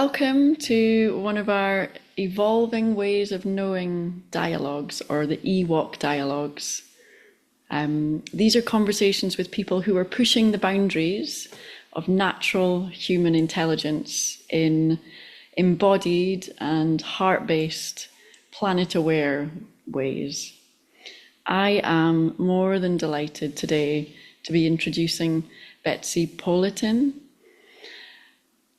Welcome to one of our Evolving Ways of Knowing dialogues, or the EWOK dialogues. These are conversations with people who are pushing the boundaries of natural human intelligence in embodied and heart-based, planet-aware ways. I am more than delighted today to be introducing Betsy Polatin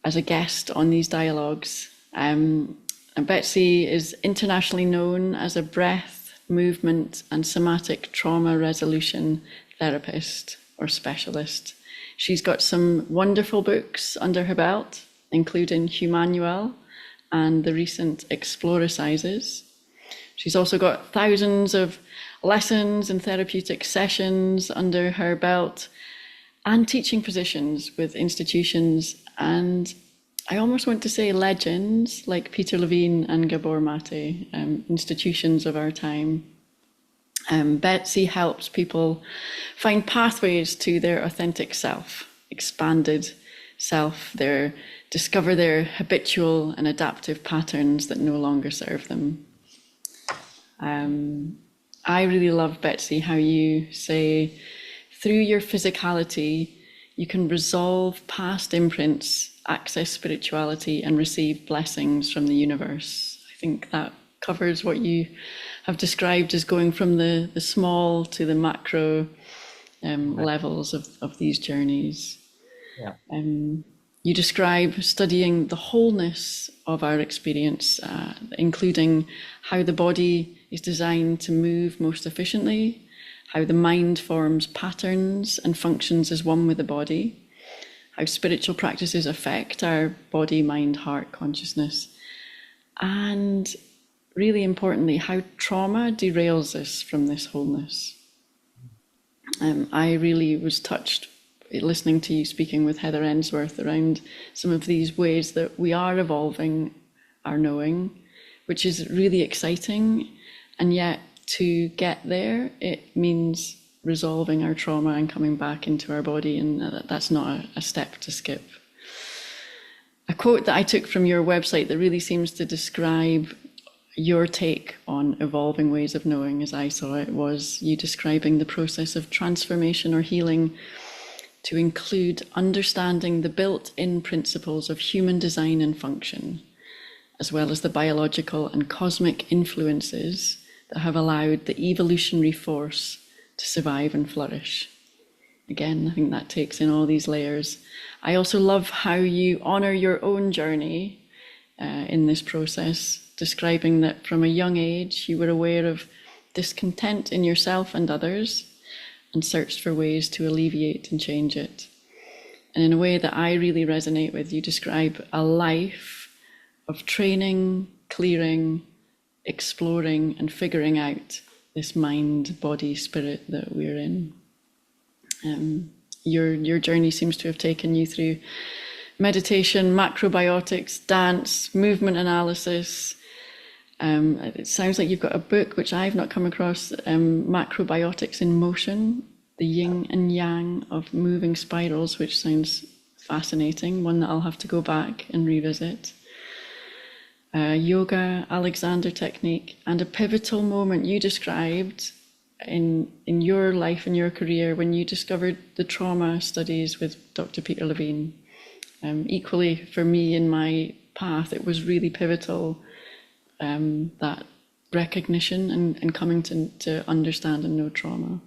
as a guest on these dialogues. And Betsy is internationally known as a breath, movement, and somatic trauma resolution therapist or specialist. She's got some wonderful books under her belt, including Humanual and the recent Exploracises. She's also got thousands of lessons and therapeutic sessions under her belt and teaching positions with institutions and I almost want to say legends like Peter Levine and Gabor Mate, institutions of our time. Betsy helps people find pathways to their authentic self, expanded self, discover their habitual and adaptive patterns that no longer serve them. I really love, Betsy, how you say, through your physicality, you can resolve past imprints, access spirituality, and receive blessings from the universe. I think that covers what you have described as going from the small to the macro levels of these journeys. Yeah. You describe studying the wholeness of our experience, including how the body is designed to move most efficiently, how the mind forms patterns and functions as one with the body, how spiritual practices affect our body, mind, heart, consciousness, and really importantly, how trauma derails us from this wholeness. I really was touched listening to you speaking with Heather Ensworth around some of these ways that we are evolving our knowing, which is really exciting, and yet to get there, it means resolving our trauma and coming back into our body, and that's not a step to skip. A quote that I took from your website that really seems to describe your take on evolving ways of knowing, as I saw it, was you describing the process of transformation or healing to include understanding the built-in principles of human design and function, as well as the biological and cosmic influences that have allowed the evolutionary force to survive and flourish. Again, I think that takes in all these layers. I also love how you honor your own journey in this process, describing that from a young age you were aware of discontent in yourself and others and searched for ways to alleviate and change it. And in a way that I really resonate with, you describe a life of training, clearing, exploring and figuring out this mind, body, spirit that we're in. Your journey seems to have taken you through meditation, macrobiotics, dance, movement analysis. It sounds like you've got a book which I've not come across, Macrobiotics in Motion, the yin and yang of moving spirals, which sounds fascinating, one that I'll have to go back and revisit. Yoga, Alexander technique, and a pivotal moment you described in your life and your career when you discovered the trauma studies with Dr. Peter Levine. Equally for me in my path, it was really pivotal, that recognition and coming to understand and know trauma.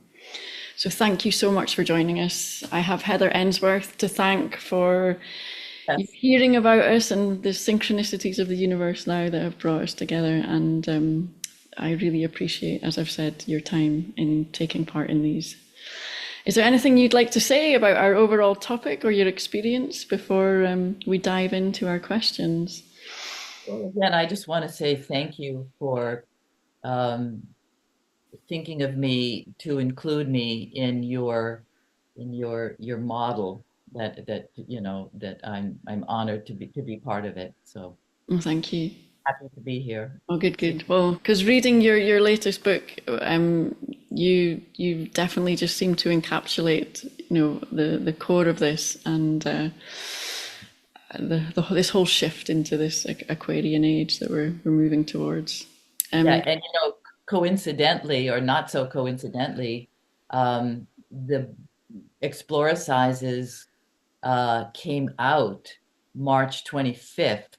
So thank you so much for joining us. I have Heather Ensworth to thank for hearing about us and the synchronicities of the universe now that have brought us together. And I really appreciate, as I've said, your time in taking part in these. Is there anything you'd like to say about our overall topic or your experience before we dive into our questions? Well, again, I just want to say thank you for thinking of me to include me in your model. That I'm honored to be part of it. So Well, thank you. Happy to be here. Oh, good. Well, because reading your latest book, you definitely just seem to encapsulate, the core of this, and this whole shift into this Aquarian age that we're moving towards. Yeah, Um, and coincidentally or not so coincidentally, the Exploracises came out March 25th,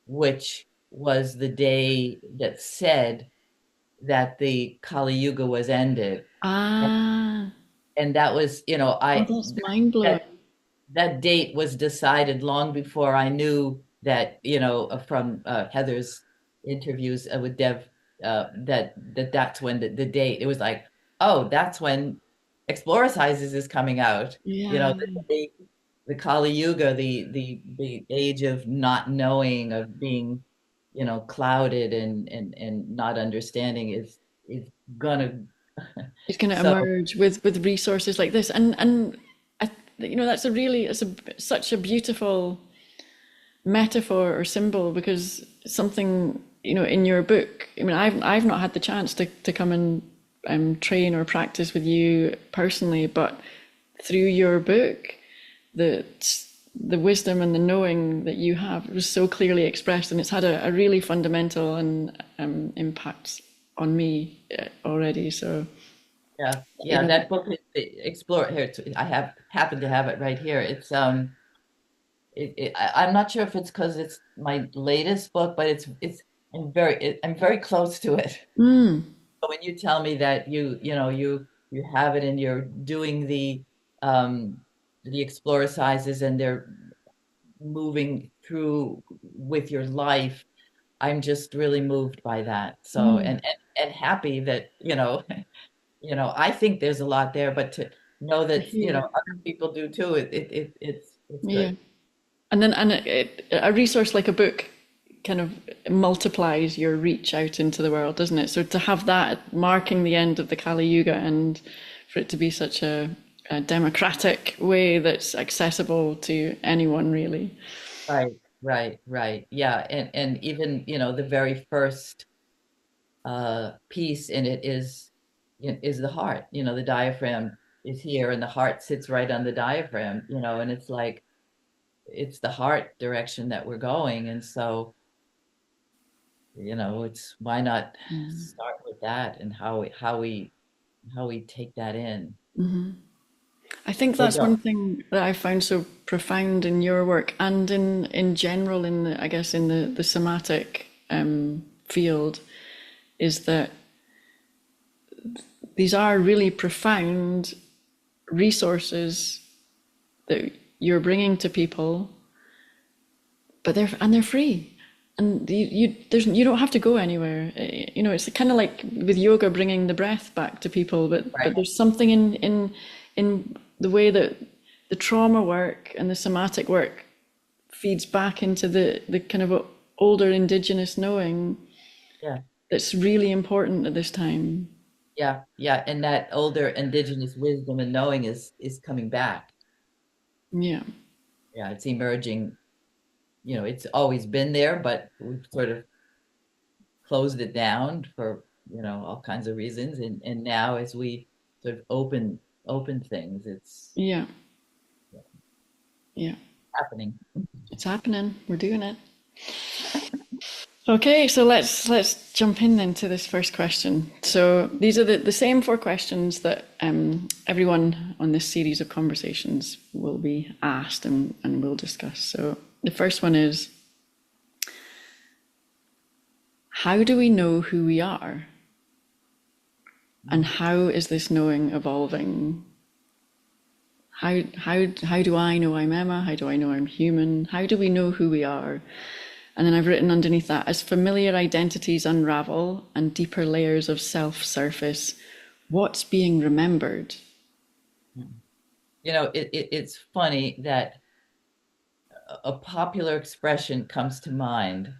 which was the day that said that the Kali Yuga was ended. And, ah, and that was, oh, that's mind blowing. that date was decided long before I knew that, from Heather's interviews with Dev, that's when the date. It was like, oh, that's when Exploracises is coming out. Yeah, The Kali Yuga, the age of not knowing, of being, clouded and not understanding is gonna. it's going to So emerge with resources like this, and that's a really such a beautiful metaphor or symbol, because something, in your book, I mean, I've not had the chance to come and train or practice with you personally, but through your book, the the wisdom and the knowing that you have was so clearly expressed, and it's had a really fundamental and impact on me already. So yeah, that book is Explore here. I happen to have it right here. I'm not sure if it's because it's my latest book, but I'm very close to it. When you tell me that you have it and you're doing um the Exploracises and they're moving through with your life, I'm just really moved by that. So and happy that I think there's a lot there, but to know I that hear it. other people do too, it's Yeah. good. And then a resource like a book kind of multiplies your reach out into the world, doesn't it? So to have that marking the end of the Kali Yuga, and for it to be such a democratic way that's accessible to anyone, really. Right, right. Yeah, and even, the very first piece in it is the heart. The diaphragm is here and the heart sits right on the diaphragm, and it's like it's the heart direction that we're going. And so, it's why not start with that and how we take that in. I think So that's don't. one thing that I found so profound in your work, and in general, I guess in the somatic field, is that these are really profound resources that you're bringing to people, but they're free, and you don't have to go anywhere. It's kind of like with yoga, bringing the breath back to people, but Right. there's something in the way that the trauma work and the somatic work feeds back into the kind of older indigenous knowing Yeah. that's really important at this time. Yeah, and that older indigenous wisdom and knowing is coming back. Yeah. Yeah, it's emerging. It's always been there, but we've sort of closed it down for all kinds of reasons, and now as we sort of open things, it's Yeah. Yeah. happening. It's happening. We're doing it. Okay, so let's jump in then to this first question. So these are the same four questions that everyone on this series of conversations will be asked and we'll discuss. So the first one is, how do we know who we are? And how is this knowing evolving? How do I know I'm Emma? How do I know I'm human? How do we know who we are? And then I've written underneath that, as familiar identities unravel and deeper layers of self surface, what's being remembered? It's funny that a popular expression comes to mind,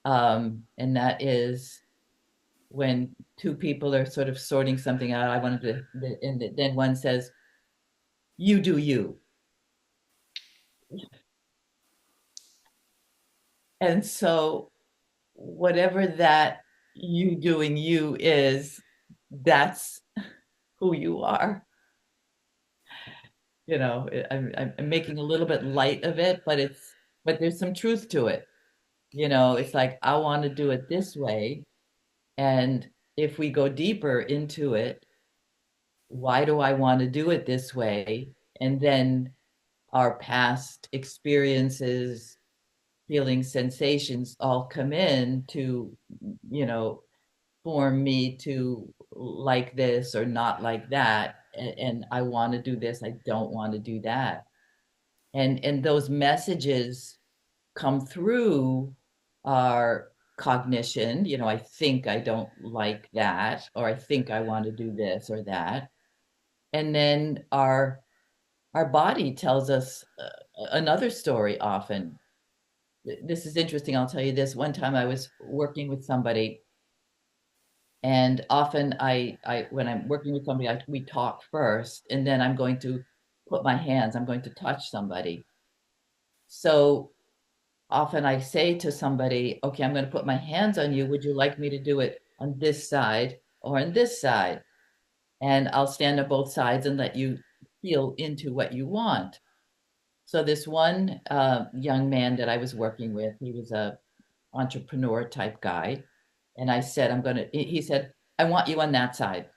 and that is when two people are sort of sorting something out. I wanted to, and then one says, "You do you," and so whatever that you doing you is, that's who you are. I'm making a little bit light of it, but but there's some truth to it. You know, it's like, I want to do it this way. And if we go deeper into it, why do I want to do it this way? And then our past experiences, feelings, sensations all come in to, you know, form me to like this or not like that. And I want to do this, I don't want to do that. And those messages come through our cognition. You know, I think I don't like that, or I think I want to do this or that. And then our body tells us another story often. This is interesting. I'll tell you this. One time I was working with somebody, and often I when I'm working with somebody, we talk first, and then I'm going to put my hands, I'm going to touch somebody. So often I say to somebody, okay, I'm going to put my hands on you. Would you like me to do it on this side or on this side? And I'll stand on both sides and let you feel into what you want. So this one young man that I was working with, he was a entrepreneur type guy. And I said, he said, I want you on that side.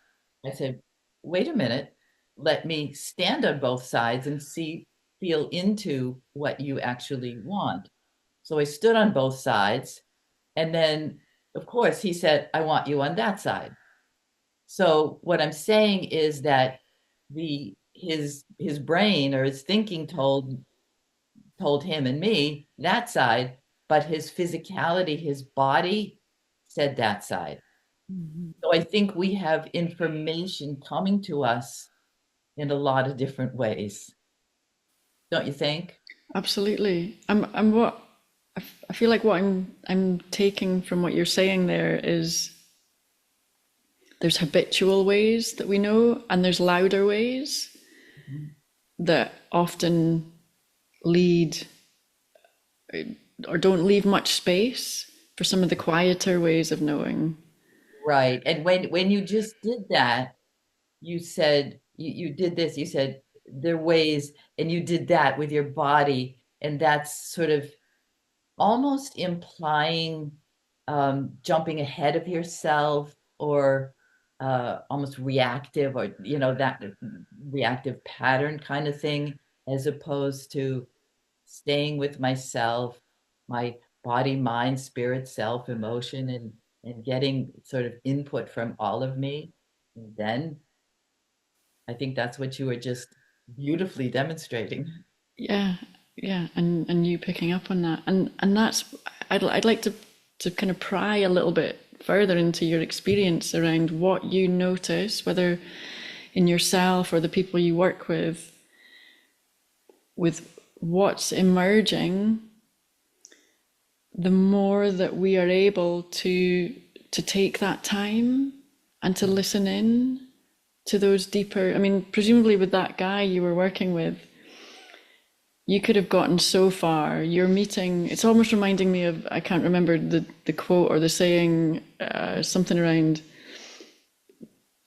I said, wait a minute, let me stand on both sides and feel into what you actually want. So I stood on both sides. And then, of course, he said, I want you on that side. So what I'm saying is that his brain or his thinking told him and me that side, but his physicality, his body said that side. Mhm. So I think we have information coming to us in a lot of different ways. Don't you think? Absolutely. I'm what I feel like what I'm taking from what you're saying there is there's habitual ways that we know, and there's louder ways that often lead or don't leave much space for some of the quieter ways of knowing. Right. And when you just did that, you said you did this, you said there are ways, and you did that with your body, and that's sort of almost implying jumping ahead of yourself, or almost reactive, or you know, that reactive pattern kind of thing, as opposed to staying with myself, my body, mind, spirit, self, emotion, and getting sort of input from all of me. And then I think that's what you were just beautifully demonstrating. Yeah, yeah, and you picking up on that, and that's I'd like to kind of pry a little bit further into your experience around what you notice, whether in yourself or the people you work with what's emerging, the more that we are able to take that time and to listen in to those deeper. I mean, presumably with that guy you were working with, you could have gotten so far. Your meeting, it's almost reminding me of, I can't remember the quote or the saying, something around,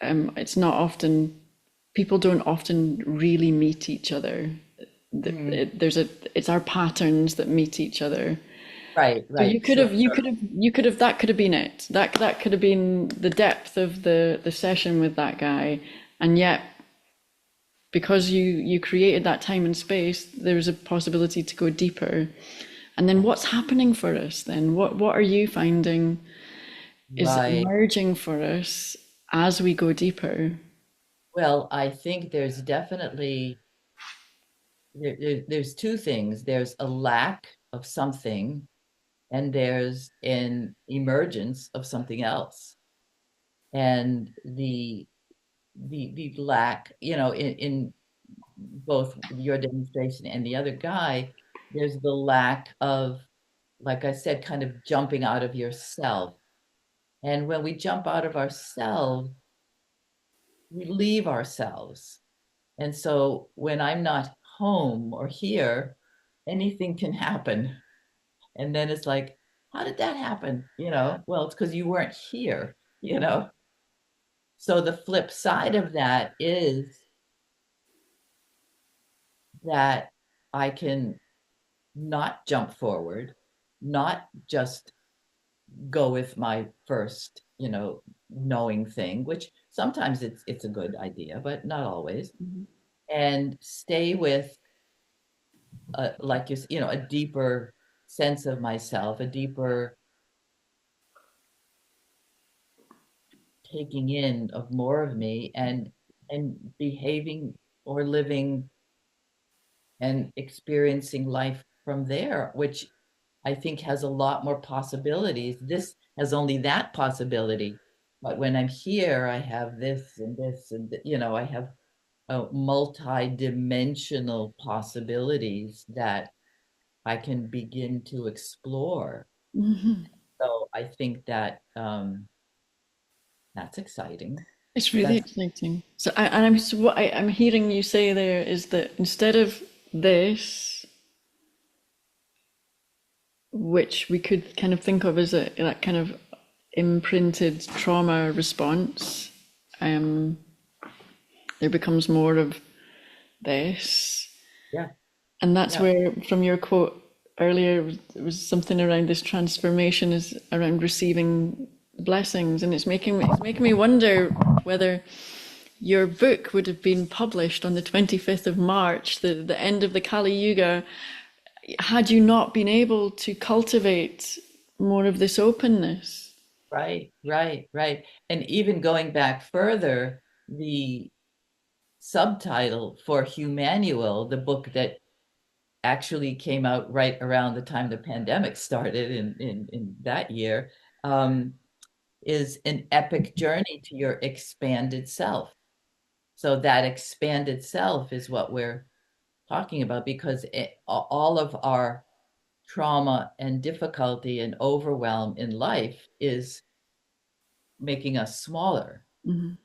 it's not often, people don't often really meet each other. Mhm. It's our patterns that meet each other. Right, So right, sure. that could have been it. That could have been the depth of the session with that guy. And yet, because you created that time and space, there's a possibility to go deeper. And then what's happening for us then? What are you finding is Right. emerging for us as we go deeper? Well, I think there's definitely there's two things. There's a lack of something, and there's an emergence of something else. And the lack, you know, in both your demonstration and the other guy, there's the lack of, like I said, kind of jumping out of yourself. And when we jump out of ourselves, we leave ourselves. And so when I'm not home or here, anything can happen. And then it's like, how did that happen? You know, well, it's because you weren't here, you know? So the flip side of that is that I can not jump forward, not just go with my first, knowing thing, which sometimes it's a good idea, but not always. Mhm. And stay with like a deeper sense of myself, a deeper taking in of more of me, and behaving or living and experiencing life from there, which I think has a lot more possibilities. This has only that possibility. But when I'm here, I have this and this, and I have multi-dimensional possibilities that I can begin to explore. Mhm. So I think that that's exciting. It's really That's exciting. So, so what I'm hearing you say there is that instead of this, which we could kind of think of as that kind of imprinted trauma response, um, there becomes more of this. yeah, And that's yeah, where, from your quote earlier, it was something around this transformation is around receiving blessings, and it's making me wonder whether your book would have been published on the 25th of March, the end of the Kali Yuga, had you not been able to cultivate more of this openness. right, right, right. And even going back further, the subtitle for Humanual, the book that actually came out right around the time the pandemic started in that year, um, is an epic journey to your expanded self. So that expanded self is what we're talking about, because all of our trauma and difficulty and overwhelm in life is making us smaller. Mhm.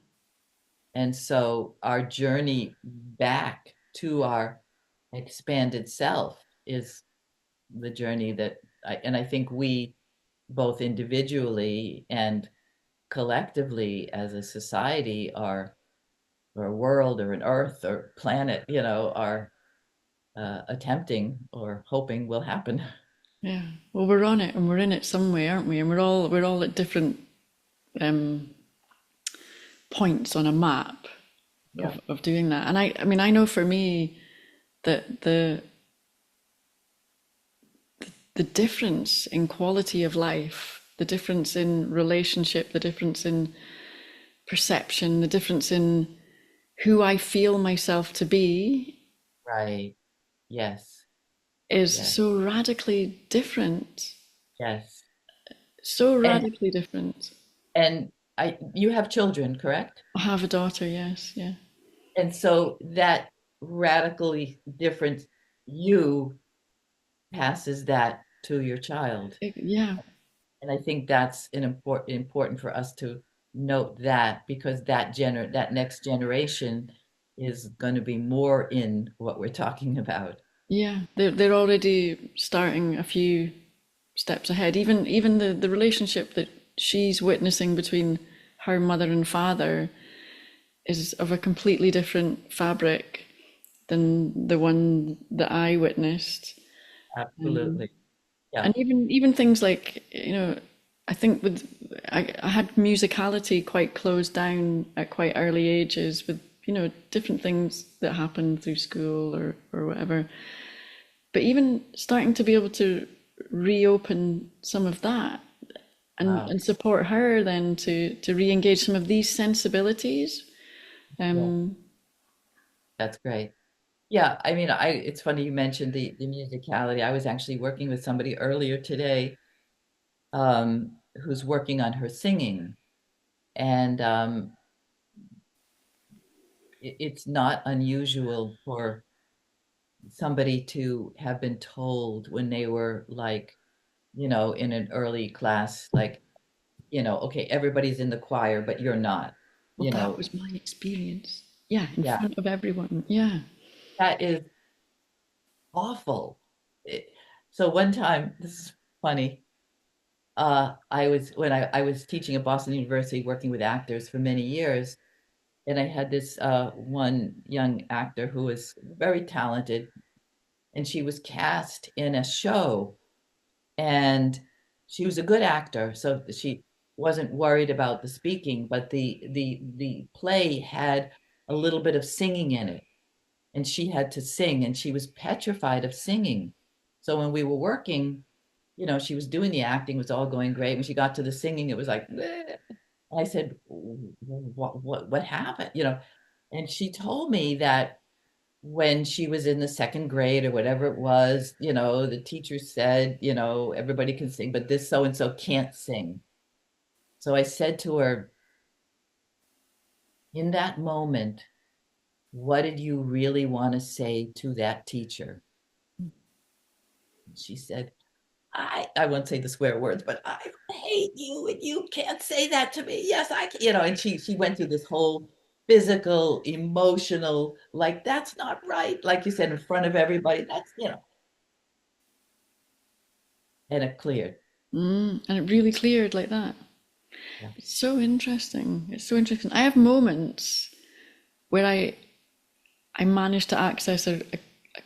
And so our journey back to our expanded self is the journey that I think we both individually and collectively as a society are, or a world or an earth or planet, are attempting or hoping will happen. Yeah. Well, we're on it, and we're in it some way, aren't we? And we're all at different um, points on a map Yeah, of doing that. And I mean, I know for me that the difference in quality of life, the difference in relationship, the difference in perception, the difference in who I feel myself to be right. Yes, is yes, so radically different. yes. So And radically different. and you have children, correct? I have a daughter, yes, yeah. And so that radically different you passes that to your child. Yeah, And I think that's an important for us to note that, because that next generation is going to be more in what we're talking about. yeah. They're already starting a few steps ahead. Even the relationship that she's witnessing between her mother and father is of a completely different fabric than the one that I witnessed. Absolutely. Yeah. And even things like, I think I had musicality quite closed down at quite early ages with, different things that happened through school or whatever. But even starting to be able to reopen some of that Wow. and support her then to re-engage some of these sensibilities. Yeah. Um, That's great. Yeah. I mean, it's funny you mentioned the musicality. I was actually working with somebody earlier today, who's working on her singing. And it's not unusual for somebody to have been told when they were like, in an early class, like, okay, everybody's in the choir, but you're not, well, you that know, was my experience. Yeah, in yeah, front of everyone. Yeah. that is awful. It- so one time, this is funny. I was when I was teaching at Boston University, working with actors for many years, and I had this one young actor who was very talented, and she was cast in a show, and she was a good actor, so she wasn't worried about the speaking, but the play had a little bit of singing in it, and she had to sing, and she was petrified of singing. So when we were working, she was doing the acting, it was all going great. When she got to the singing, it was like, "Bleh." I said, what happened? And she told me that when she was in the second grade or whatever it was, the teacher said, everybody can sing, but this so and so can't sing. So I said to her, in that moment, what did you really want to say to that teacher? She said, I won't say the swear words, but I hate you and you can't say that to me. Yes, I can, and she went through this whole physical, emotional, like that's not right. Like you said, in front of everybody, and it cleared. And it really cleared like that. Yeah. It's so interesting. It's so interesting. I have moments where I manage to access a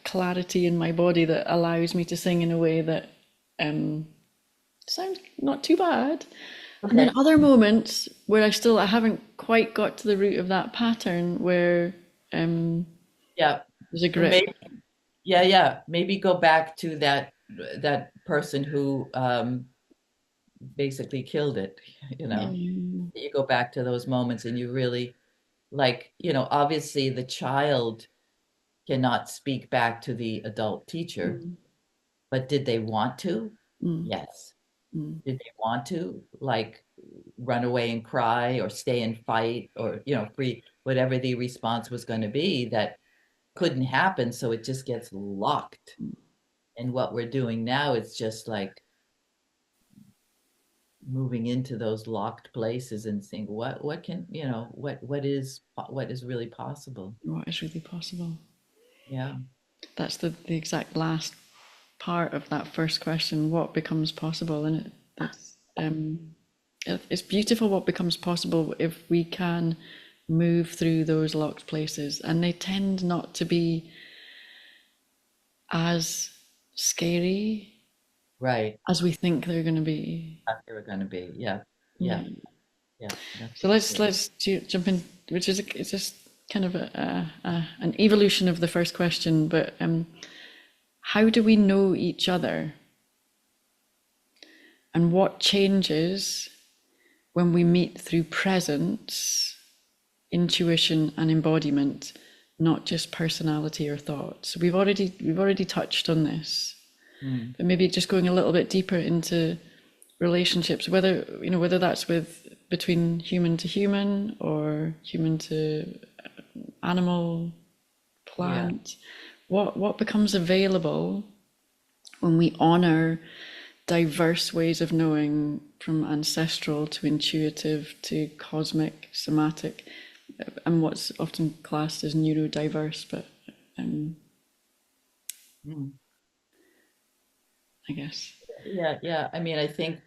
clarity in my body that allows me to sing in a way that sounds not too bad. And then Okay. other moments where I haven't quite got to the root of that pattern where Yeah. there's a So grip. maybe, yeah, yeah. Maybe go back to that person who basically killed it, you know. Mm, You go back to those moments and you really like, obviously the child cannot speak back to the adult teacher, mm, but did they want to? mm, Yes. mm, Did they want to like run away and cry or stay and fight or, free whatever the response was going to be that couldn't happen. So it just gets locked. And what we're doing now is just like moving into those locked places and seeing what can, what is really possible. what is really possible? Yeah. That's the exact last part of that first question. What becomes possible? And it's beautiful what becomes possible if we can move through those locked places, and they tend not to be as scary Right. as we think they're going to be. Thought they were going to be. Yeah. Yeah. Yeah. Yeah. That's So let's jump in, which is it's just kind of an evolution of the first question. But how do we know each other, and what changes when we meet through presence, intuition, and embodiment, not just personality or thoughts? So we've already touched on this, mm. but maybe just going a little bit deeper into relationships, whether that's between human to human or human to animal, Yeah. plant. What becomes available when we honor diverse ways of knowing, from ancestral to intuitive to cosmic, somatic, and what's often classed as neurodiverse, but Mm. I guess. Yeah. Yeah. I mean, I think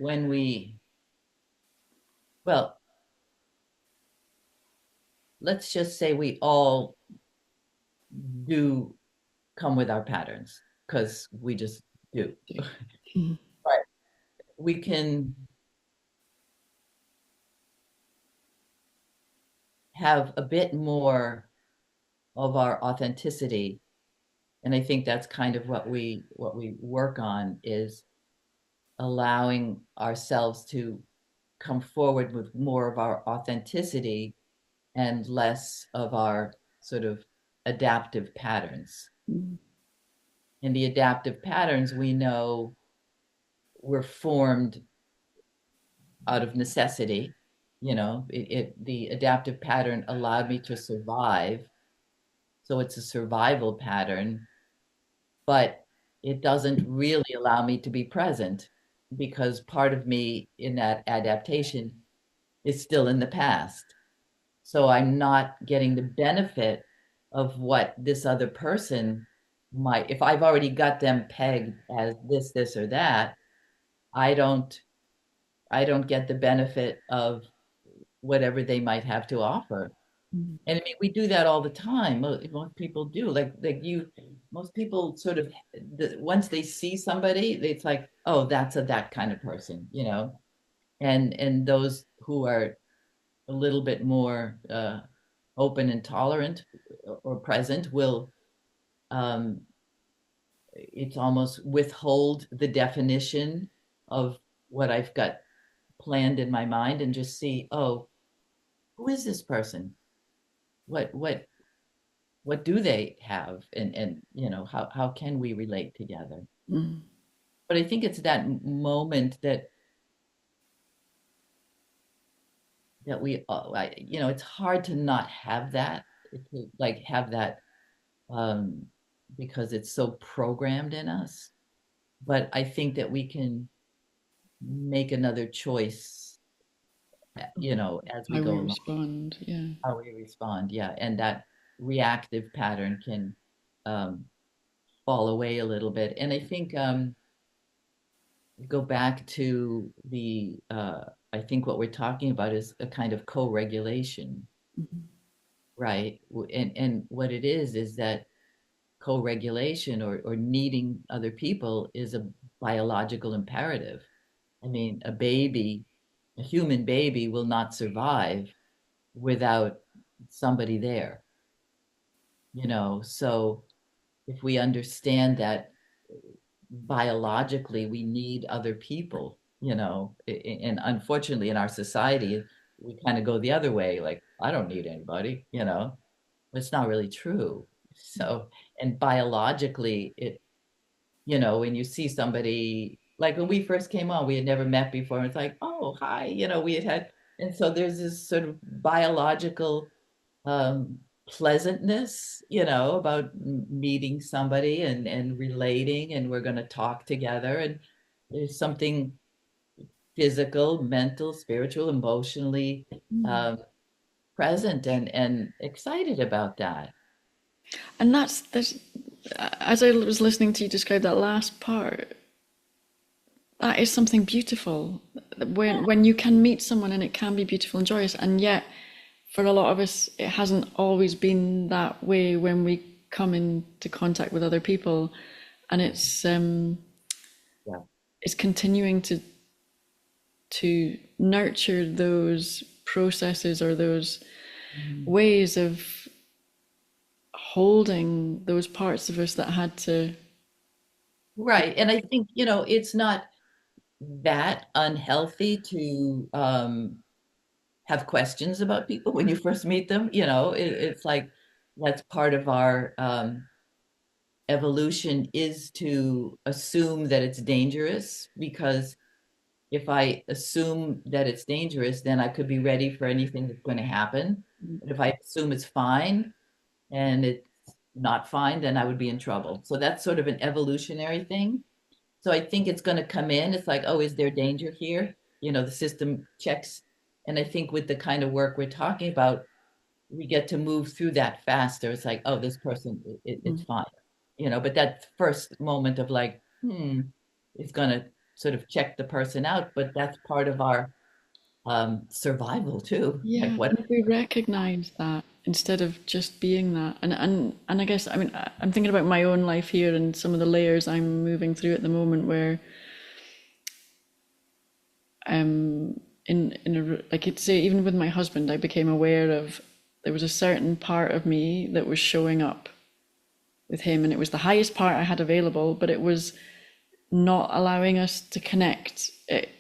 well, let's just say we all do come with our patterns because we just do. Mhm. But we can have a bit more of our authenticity. And I think that's kind of what we work on is allowing ourselves to come forward with more of our authenticity and less of our sort of adaptive patterns. And the adaptive patterns we know were formed out of necessity. The adaptive pattern allowed me to survive. So it's a survival pattern, but it doesn't really allow me to be present because part of me in that adaptation is still in the past. So I'm not getting the benefit of what this other person might, if I've already got them pegged as this, or that, I don't I don't get the benefit of whatever they might have to offer. And I mean, we do that all the time. Most people do. Most people sort of, once they see somebody, it's like, oh, that's that kind of person, you know. And those who are a little bit more open and tolerant or present will, um, it's almost withhold the definition of what I've got planned in my mind and just see, oh, who is this person? What what what do they have? And you know, how can we relate together? Mm. But I think it's that moment that we you know, it's hard to not have that, to like have that, um because it's so programmed in us. But I think that we can make another choice, you know, as we How go we along, respond, yeah. how we respond. Yeah. And that reactive pattern can, um, fall away a little bit. And I think, go back to I think what we're talking about is a kind of co-regulation, Mhm. right? And what it is that co-regulation or needing other people is a biological imperative. I mean, a human baby will not survive without somebody there, you know. So if we understand that biologically we need other people, you know, and unfortunately in our society we kind of go the other way, like I don't need anybody, you know. It's not really true. So, and biologically it, you know, when you see somebody, like when we first came on, we had never met before, and it's like, oh, hi, you know, we had, and so there's this sort of biological, um, pleasantness, you know, about meeting somebody and relating, and we're going to talk together. And there's something physical, mental, spiritual, emotionally, Mm. um, present and excited about that. And there's, as I was listening to you describe that last part, that is something beautiful. Yeah. When you can meet someone and it can be beautiful and joyous, and yet for a lot of us, it hasn't always been that way when we come into contact with other people, and Yeah. it's continuing to nurture those processes or those Mhm. ways of holding those parts of us that had to. Right. And I think, you know, it's not that unhealthy to, have questions about people when you first meet them. You know, it's like that's part of our, evolution, is to assume that it's dangerous, because if I assume that it's dangerous, then I could be ready for anything that's going to happen. But if I assume it's fine and it's not fine, then I would be in trouble. So that's sort of an evolutionary thing. So I think it's going to come in. It's like, oh, is there danger here? You know, the system checks. And I think with the kind of work we're talking about, we get to move through that faster. It's like, oh, this person, it's fine, you know. But that first moment of like, it's going to sort of check the person out. But that's part of our, survival too. Yeah, Like what? and if we recognize that instead of just being that, and I guess I mean I'm thinking about my own life here and some of the layers I'm moving through at the moment, where in a like you'd say, even with my husband, I became aware of there was a certain part of me that was showing up with him, and it was the highest part I had available, but it was not allowing us to connect. It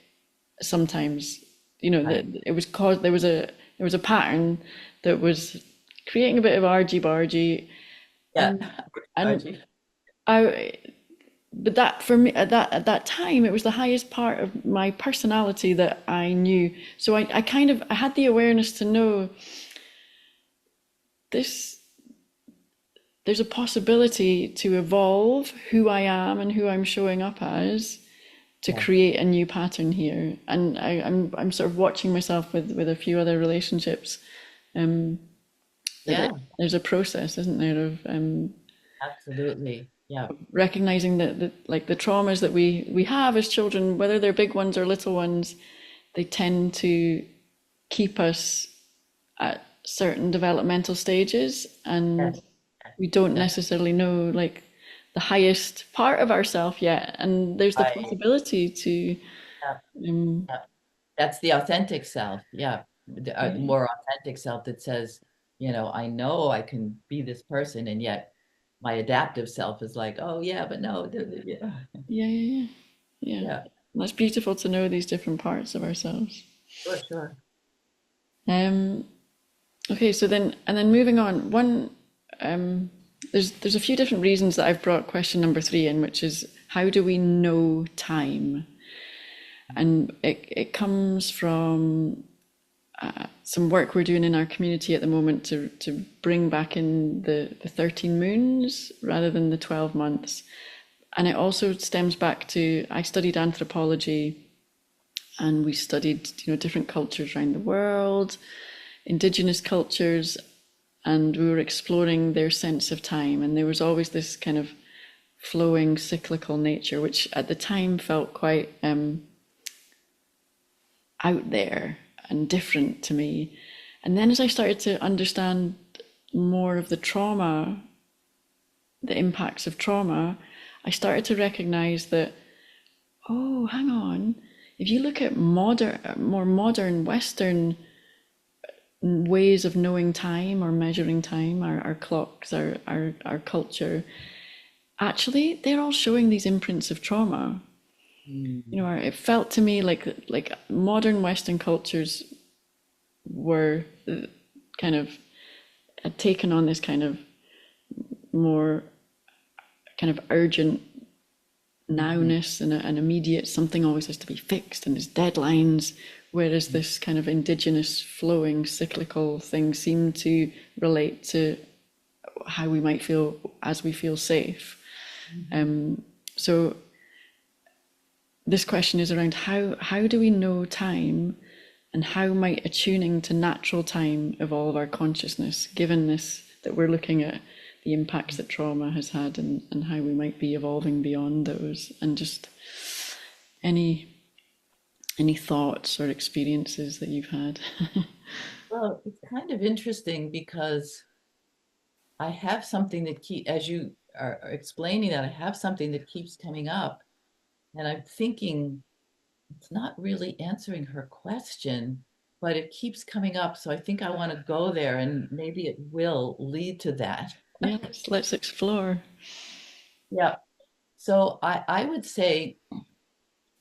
sometimes, you know, that Right. it was caused, there was a pattern that was creating a bit of argy bargy, Yeah. and and Archie. I but that for me at that time it was the highest part of my personality that I knew. So I kind of I had the awareness to know this, there's a possibility to evolve who I am and who I'm showing up as, to Yeah. create a new pattern here. And I'm sort of watching myself with a few other relationships, that Yeah. there's a process, isn't there, of Absolutely. Yeah. recognizing that like the traumas that we have as children, whether they're big ones or little ones, they tend to keep us at certain developmental stages, Yes, and we don't yes, necessarily know like the highest part of ourself yet. And there's the right. possibility to, Yeah, um, yeah. That's the authentic self. Yeah. The yeah, more authentic self that says, I know I can be this person, and yet my adaptive self is like, oh yeah, but no, yeah, yeah, yeah, yeah. yeah, That's beautiful to know these different parts of ourselves. sure, sure. Um, okay, so then, and then moving on, um, there's a few different reasons that I've brought question number three in, which is how do we know time? And it comes from some work we're doing in our community at the moment to bring back in the 13 moons rather than the 12 months. And it also stems back to, I studied anthropology, and we studied, different cultures around the world, indigenous cultures, and we were exploring their sense of time. And there was always this kind of flowing cyclical nature, which at the time felt quite out there and different to me. And then as I started to understand more of the trauma, the impacts of trauma, I started to recognize that, oh, hang on, if you look at more modern Western ways of knowing time or measuring time, our clocks, our culture, actually, they're all showing these imprints of trauma. Mm. It felt to me like modern Western cultures were kind of had taken on this kind of more kind of urgent Mhm. nowness and an immediate something always has to be fixed and there's deadlines, whereas this kind of indigenous flowing cyclical thing seemed to relate to how we might feel as we feel safe. Mhm. So this question is around how do we know time, and how might attuning to natural time evolve our consciousness, given this that we're looking at the impacts that trauma has had, and how we might be evolving beyond those, and just any any thoughts or experiences that you've had. Well, it's kind of interesting because I have something that as you are explaining that, I have something that keeps coming up, and I'm thinking it's not really answering her question, but it keeps coming up. So I think I want to go there, and maybe it will lead to that. Yeah, let's explore. Yeah. So I would say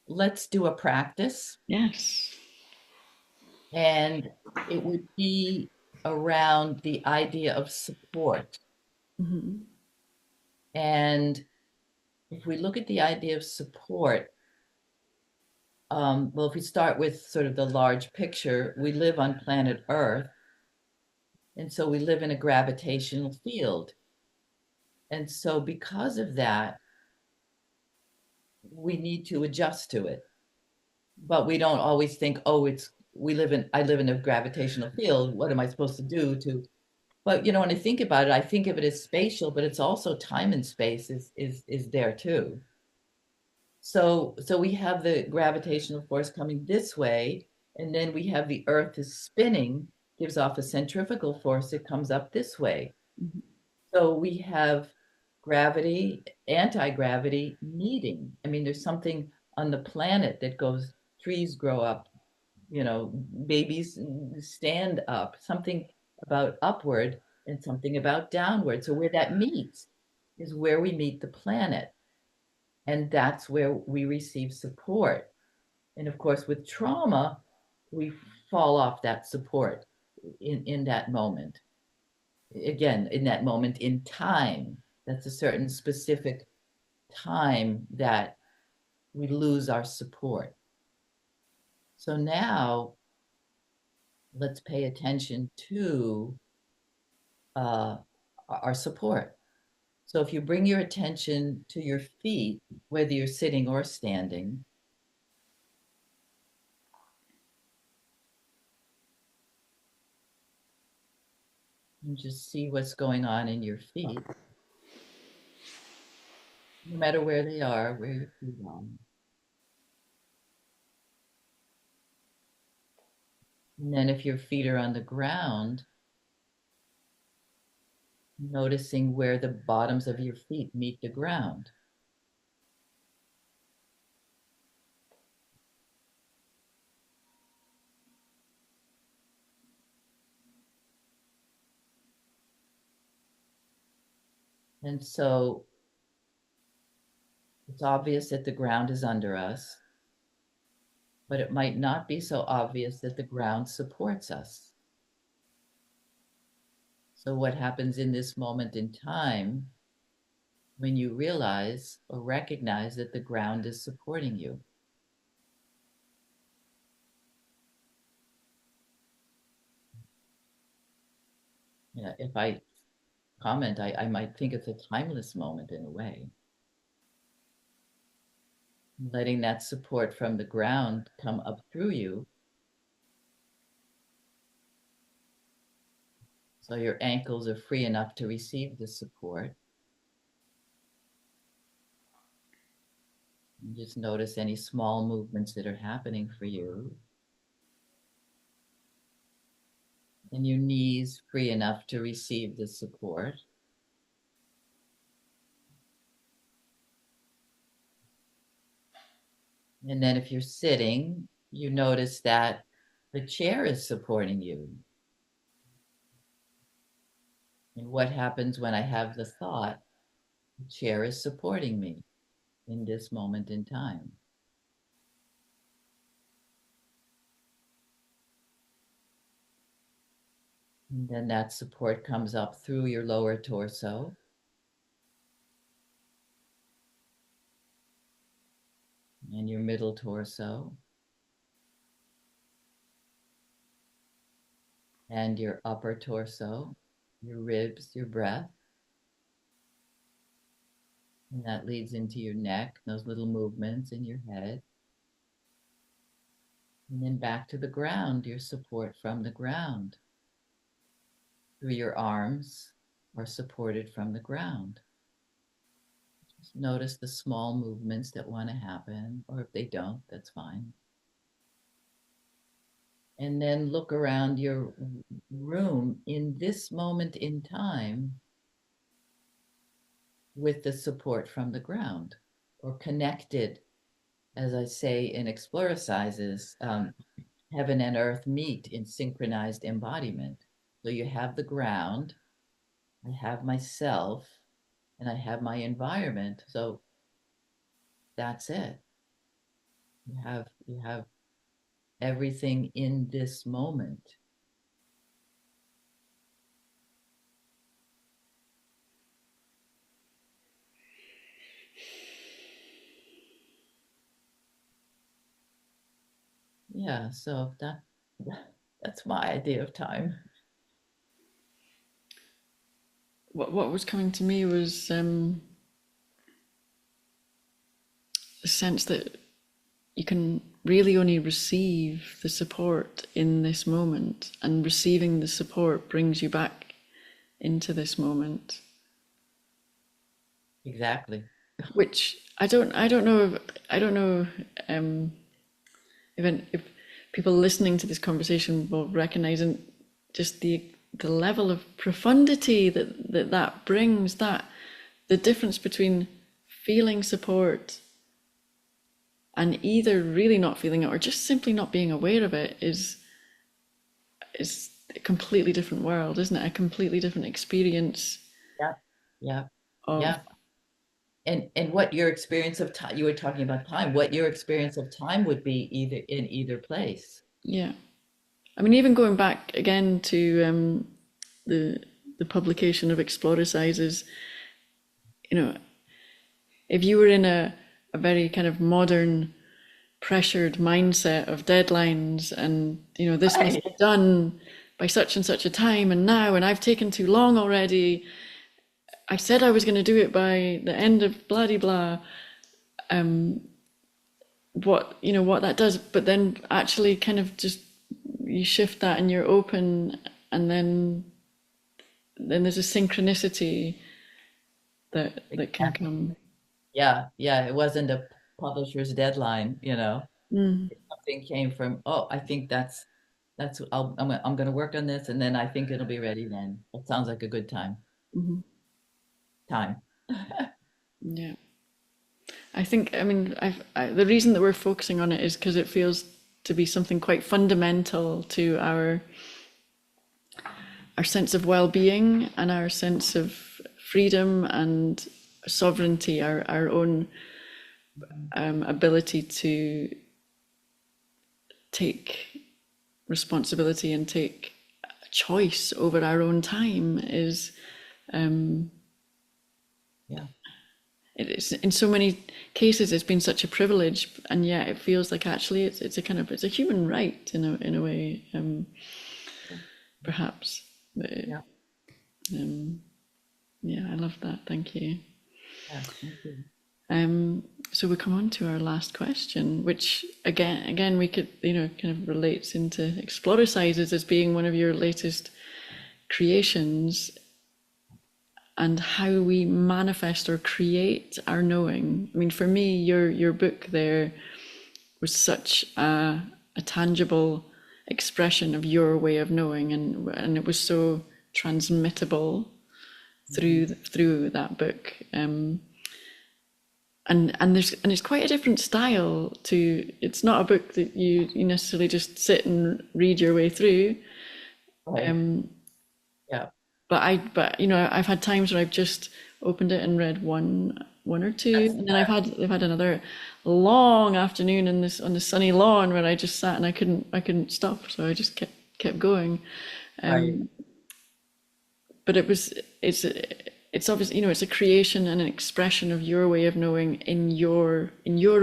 let's do a practice, Yes. and it would be around the idea of support. And if we look at the idea of support, well, if we start with sort of the large picture, we live on planet Earth, and so we live in a gravitational field. And so because of that, we need to adjust to it. But we don't always think, oh, I live in a gravitational field. What am I supposed to do to, but when I think about it, I think of it as spatial, but it's also time and space is there too. So we have the gravitational force coming this way, and then we have the Earth is spinning, gives off a centrifugal force, it comes up this way. So we have gravity, anti-gravity meeting. I mean, there's something on the planet that goes, trees grow up, babies stand up, something about upward and something about downward. So where that meets is where we meet the planet. And that's where we receive support. And of course, with trauma, we fall off that support in that moment. Again, in that moment in time, that's a certain specific time that we lose our support. So now let's pay attention to uh, our support. So if you bring your attention to your feet, whether you're sitting or standing, and just see what's going on in your feet, no matter where they are, where your feet are. And then if your feet are on the ground, noticing where the bottoms of your feet meet the ground. And so it's obvious that the ground is under us, but it might not be so obvious that the ground supports us. So, what happens in this moment in time when you realize or recognize that the ground is supporting you? Yeah, if I comment, I might think it's a timeless moment in a way. Letting that support from the ground come up through you. So your ankles are free enough to receive the support. And just notice any small movements that are happening for you. And your knees free enough to receive the support. And then if you're sitting, you notice that the chair is supporting you. And what happens when I have the thought, the chair is supporting me in this moment in time? And then that support comes up through your lower torso. And your middle torso. And your upper torso, your ribs, your breath. And that leads into your neck, those little movements in your head. And then back to the ground, your support from the ground. Through your arms are supported from the ground. Just notice the small movements that want to happen, or if they don't, that's fine. And then look around your room in this moment in time with the support from the ground, or connected, as I say in Exploracises, heaven and earth meet in synchronized embodiment. So you have the ground, I have myself, and I have my environment. So that's it. You have everything in this moment. Yeah, so that's my idea of time. What was coming to me was the sense that you can really only receive the support in this moment, and receiving the support brings you back into this moment. Exactly. Which I don't know if people listening to this conversation will recognize, and just the level of profundity that brings, that the difference between feeling support and either really not feeling it or just simply not being aware of it is a completely different world, isn't it? A completely different experience Yeah. Yeah. of, Yeah. And what your experience of time, you were talking about time, what your experience of time would be either in either place. yeah. I mean, even going back again to the the publication of Exploracises, you know, if you were in a very kind of modern, pressured mindset of deadlines, and this must be done by such and such a time, and now, and I've taken too long already. I said I was going to do it by the end of blah de blah. What that does, but then actually kind of just you shift that and you're open, and then there's a synchronicity that can come. Yeah, yeah. It wasn't a publisher's deadline, Mm. Something came from, oh, I think I'm going to work on this, and then I think it'll be ready then. That sounds like a good time. Mhm. time. Yeah. I think, I mean, the reason that we're focusing on it is because it feels to be something quite fundamental to our sense of well-being and our sense of freedom and sovereignty, our own ability to take responsibility and take choice over our own time is Yeah. it is, in so many cases it's been such a privilege, and yet it feels like actually it's a kind of it's a human right in a way, perhaps. But Yeah. yeah, I love that. Thank you. Yeah. Thank you. So we come on to our last question, which again we could, kind of relates into Exploracises as being one of your latest creations, and how we manifest or create our knowing. I mean, for me, your book there was such a tangible expression of your way of knowing, and it was so transmittable Mhm. through that book. And it's quite a different style to. It's not a book that you necessarily just sit and read your way through. Right. Yeah. But I've had times where I've just opened it and read one or two, That's and then I've had another long afternoon in this on the sunny lawn where I just sat and I couldn't stop, so I just kept going. right. But it's obviously, it's a creation and an expression of your way of knowing in your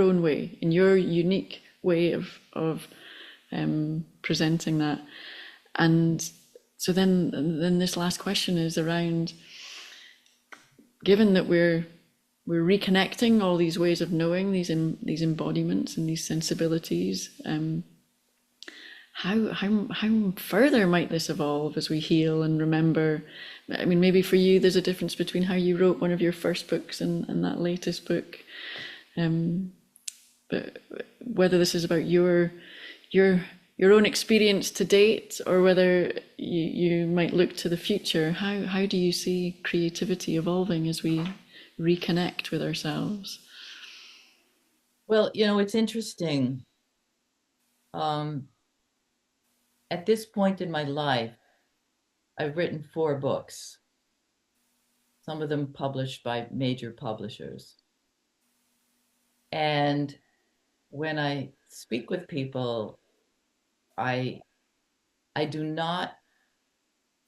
own way, in your unique way of presenting that. And so then this last question is around, given that we're reconnecting all these ways of knowing, these embodiments and these sensibilities, how further might this evolve as we heal and remember? I mean, maybe for you there's a difference between how you wrote one of your first books and that latest book, but whether this is about your your own experience to date, or whether you might look to the future. How do you see creativity evolving as we reconnect with ourselves? Well, it's interesting. Um, at this point in my life, I've written 4 books, some of them published by major publishers. And when I speak with people, I I do not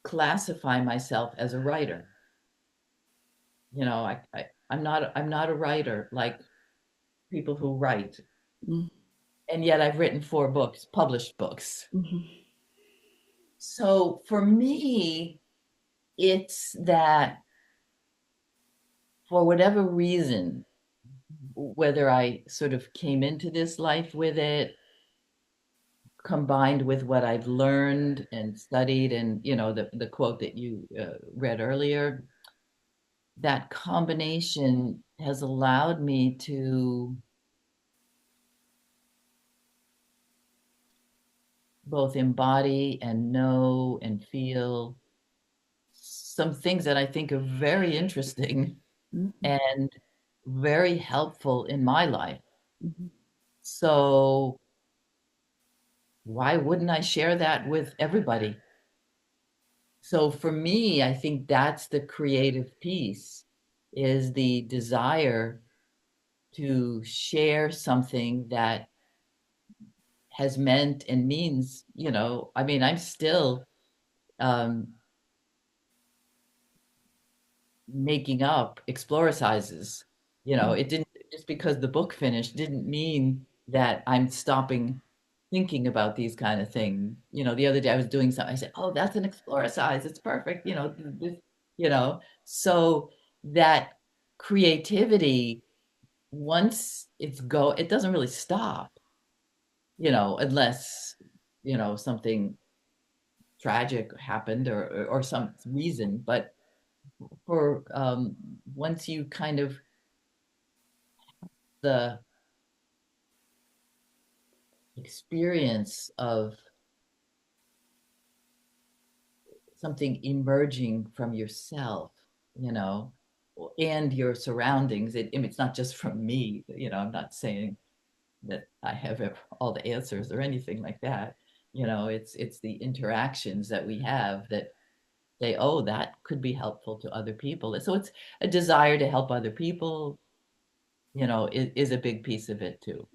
classify myself as a writer. I'm not a writer like people who write. Mm, And yet I've written 4 books, published books. mhm, So for me, it's that for whatever reason, whether I sort of came into this life with it, combined with what I've learned and studied, and the quote that you read earlier, that combination has allowed me to both embody and know and feel some things that I think are very interesting mhm, and very helpful in my life. mhm, So why wouldn't I share that with everybody? So for me, I think that's the creative piece, is the desire to share something that has meant and means, I mean, I'm still um, making up Exploracises. It didn't, just because the book finished didn't mean that I'm stopping thinking about these kind of things. The other day I was doing something, I said, "Oh, that's an Exploracise. It's perfect." So that creativity, once it doesn't really stop, unless, something tragic happened, or some reason. But for once you kind of the experience of something emerging from yourself, you know, and your surroundings. I mean, it's not just from me, I'm not saying that I have all the answers or anything like that. It's the interactions that we have that say, oh, that could be helpful to other people. So it's a desire to help other people, is a big piece of it too.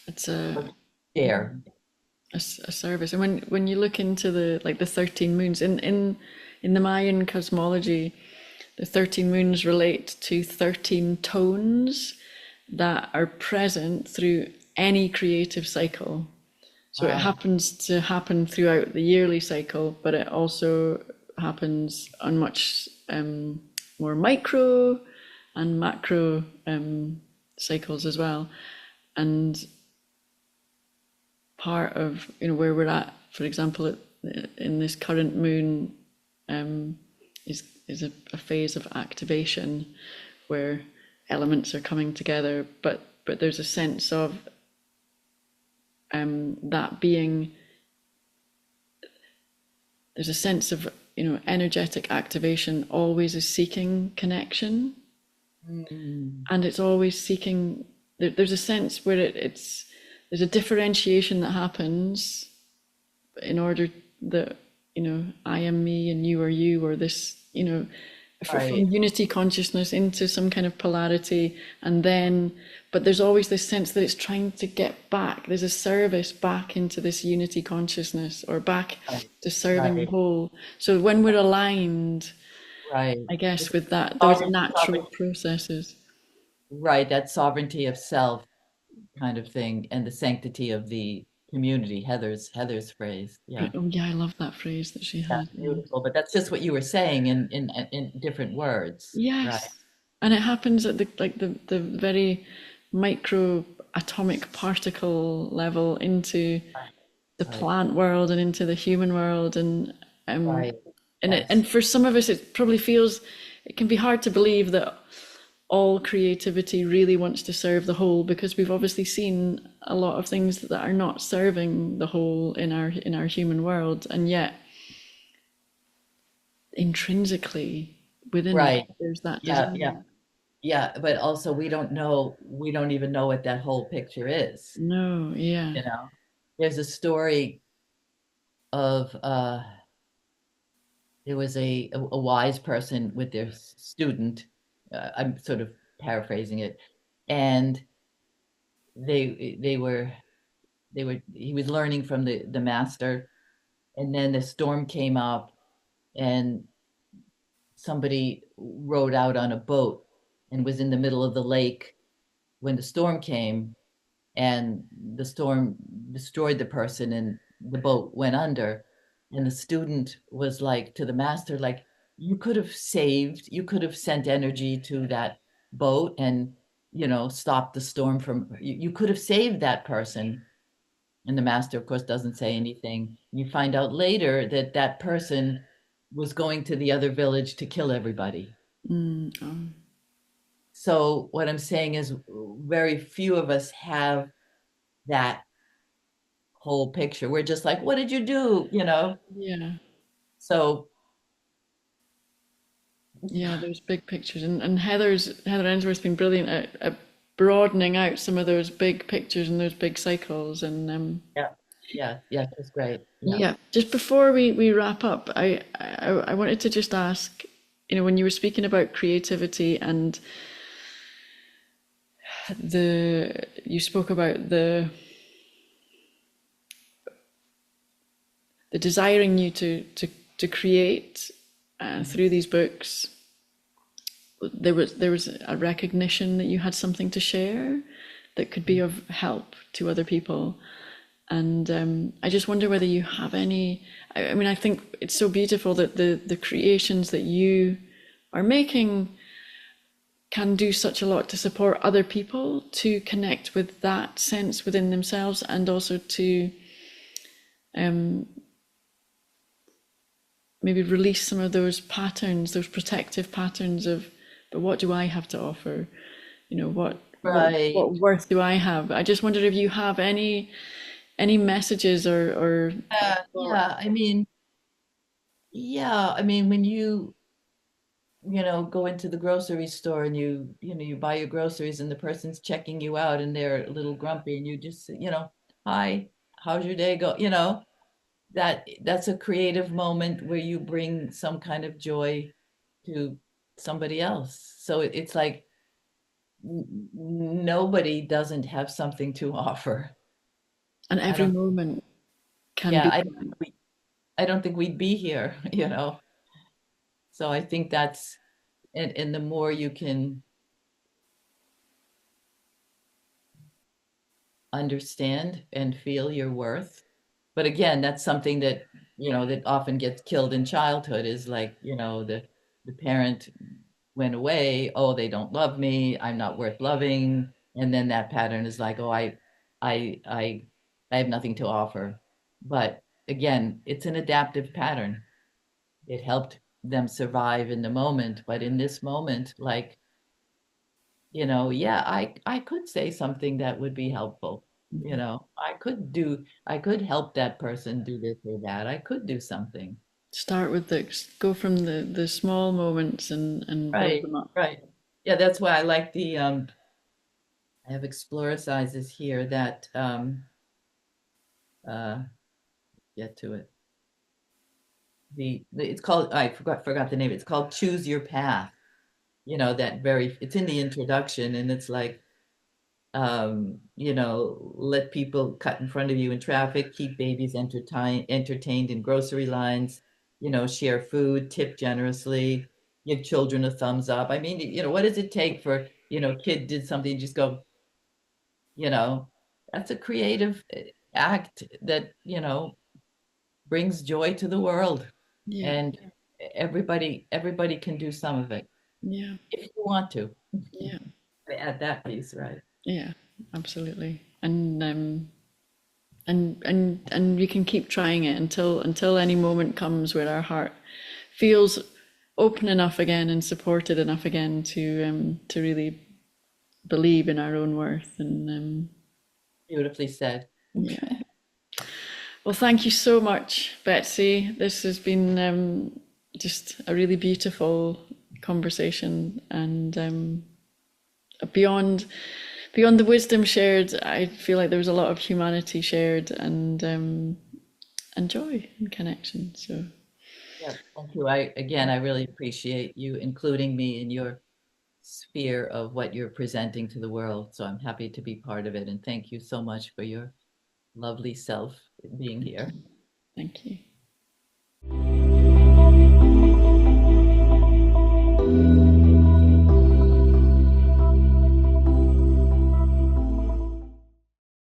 It's a Share. a service. And when you look into the like the 13 moons in the Mayan cosmology, the 13 moons relate to 13 tones that are present through any creative cycle. So it Wow. happens to happen throughout the yearly cycle, but it also happens on much more micro and macro cycles as well. And part of where we're at, for example, in this current moon, is a phase of activation where elements are coming together, but there's a sense of that being there's a sense of energetic activation always is seeking connection, and it's always seeking. There's a sense where there's a differentiation that happens in order that I am me and you are you, or this from Right. unity consciousness into some kind of polarity, and then but there's always this sense that it's trying to get back. There's a service back into this unity consciousness, or back Right. to serving the Right. whole. So when we're aligned, Right. I guess, It's with that, those sovereign, natural processes. right, that sovereignty of self kind of thing, and the sanctity of the community. Heather's phrase. Yeah. Oh yeah, I love that phrase that she Yeah, had. Yeah. beautiful. But that's just what you were saying in different words, right? Yes, and it happens at the very micro atomic particle level into Right. the Right. plant world and into the human world, um Right. and Yes. for some of us it probably feels it can be hard to believe that all creativity really wants to serve the whole, because we've obviously seen a lot of things that are not serving the whole in our human world, and yet intrinsically within us Right. there's that Yeah. Yeah. desire. Yeah. But also we don't even know what that whole picture is, No, yeah. you know. There's a story of there was a wise person with their student. I'm sort of paraphrasing it, and they were he was learning from the master, and then the storm came up, and somebody rowed out on a boat and was in the middle of the lake when the storm came, and the storm destroyed the person and the boat went under. And the student was like to the master, like, you could have sent energy to that boat and stopped the storm from you could have saved that person. And the master, of course, doesn't say anything. You find out later that that person was going to the other village to kill everybody. Oh, So what I'm saying is very few of us have that whole picture. We're just like, what did you do? yeah. So Yeah, those big pictures, and Heather Ainsworth's been brilliant at broadening out some of those big pictures and those big cycles. And yeah, yeah, yeah, that's great. Yeah. yeah, just before we wrap up, I wanted to just ask, when you were speaking about creativity and you spoke about the desiring you to create through these books. There was a recognition that you had something to share that could be of help to other people, and I just wonder whether you have any. I mean, I think it's so beautiful that the creations that you are making can do such a lot to support other people to connect with that sense within themselves, and also to maybe release some of those patterns, those protective patterns of, but what do I have to offer? What Right. worth do I have? I just wondered if you have any messages or Yeah, thoughts. yeah. I mean, when you go into the grocery store and you buy your groceries and the person's checking you out and they're a little grumpy and you just, hi, how's your day go? That's a creative moment where you bring some kind of joy to somebody else. So it's like nobody doesn't have something to offer. And I every don't, moment can yeah, be. I don't think we'd be here, you know. So I think that's and the more you can understand and feel your worth. But again, that's something that often gets killed in childhood is like, the parent went away, oh, they don't love me, I'm not worth loving. And then that pattern is like, oh, I I I have nothing to offer. But again, it's an adaptive pattern. It helped them survive in the moment, but in this moment, like, yeah, I could say something that would be helpful. I could help that person do this or that. I could do something. Start with go from the small moments and build Right, them up. right. Yeah, that's why I like the I have Exploracises here that uh get to it. It's called, I forgot the name. It's called Choose Your Path. It's in the introduction and it's like let people cut in front of you in traffic, keep babies entertained in grocery lines, share food, tip generously, give children a thumbs up. I mean, what does it take for, kid did something, you just go, you know, that's a creative act that, brings joy to the world. Yeah, And everybody can do some of it yeah, if you want to. yeah, Add that piece, right? yeah, absolutely. And we can keep trying it until any moment comes where our heart feels open enough again and supported enough again to really believe in our own worth. And Beautifully said. yeah. Well, thank you so much, Betsy. This has been just a really beautiful conversation, and beyond beyond the wisdom shared, I feel like there was a lot of humanity shared and joy and connection. So Yeah, thank you. I really appreciate you including me in your sphere of what you're presenting to the world. So I'm happy to be part of it. And thank you so much for your lovely self being here. thank you.